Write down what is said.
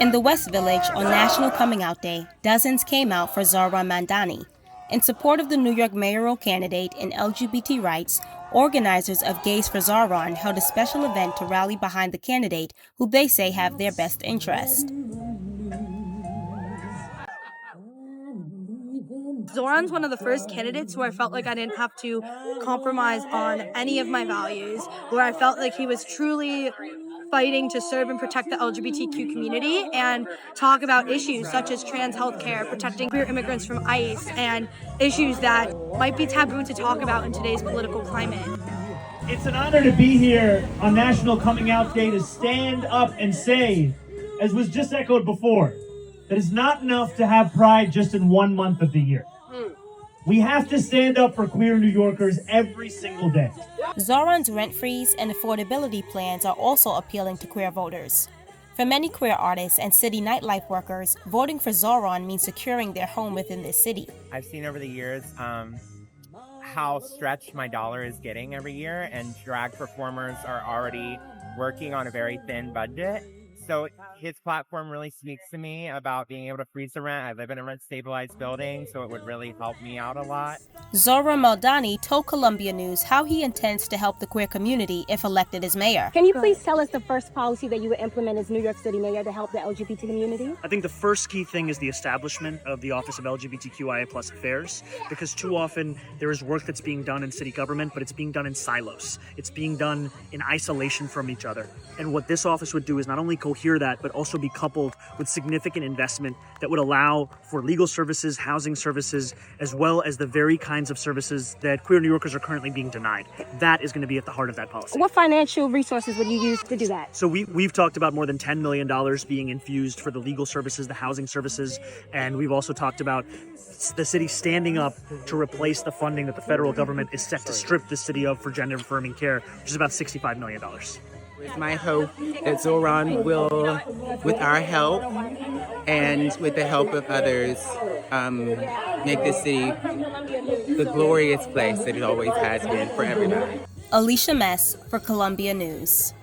In the West Village on National Coming Out Day, dozens came out for Zohran Mamdani. In support of the New York mayoral candidate in LGBT rights, organizers of Gays for Zohran held a special event to rally behind the candidate who they say have their best interest. Zohran's one of the first candidates where I felt like I didn't have to compromise on any of my values, where I felt like he was truly fighting to serve and protect the LGBTQ community and talk about issues such as trans healthcare, protecting queer immigrants from ICE, and issues that might be taboo to talk about in today's political climate. It's an honor to be here on National Coming Out Day to stand up and say, as was just echoed before, that it's not enough to have pride just in 1 month of the year. We have to stand up for queer New Yorkers every single day. Zohran's rent freeze and affordability plans are also appealing to queer voters. For many queer artists and city nightlife workers, voting for Zohran means securing their home within this city. I've seen over the years how stretched my dollar is getting every year, and drag performers are already working on a very thin budget. So his platform really speaks to me about being able to freeze the rent. I live in a rent-stabilized building, so it would really help me out a lot. Zohran Mamdani told Columbia News how he intends to help the queer community if elected as mayor. Can you please tell us the first policy that you would implement as New York City mayor to help the LGBT community? I think the first key thing is the establishment of the Office of LGBTQIA+ Affairs, because too often there is work that's being done in city government, but it's being done in silos. It's being done in isolation from each other. And what this office would do is not only cohere that, but also be coupled with significant investment that would allow for legal services, housing services, as well as the very kinds of services that queer New Yorkers are currently being denied. That is going to be at the heart of that policy. What financial resources would you use to do that? So we've talked about more than $10 million being infused for the legal services, the housing services, and we've also talked about the city standing up to replace the funding that the federal government is set to strip the city of for gender-affirming care, which is about $65 million. It's my hope that Zohran will, with our help and with the help of others, make this city the glorious place that it always has been for everybody. Alisha for Columbia News.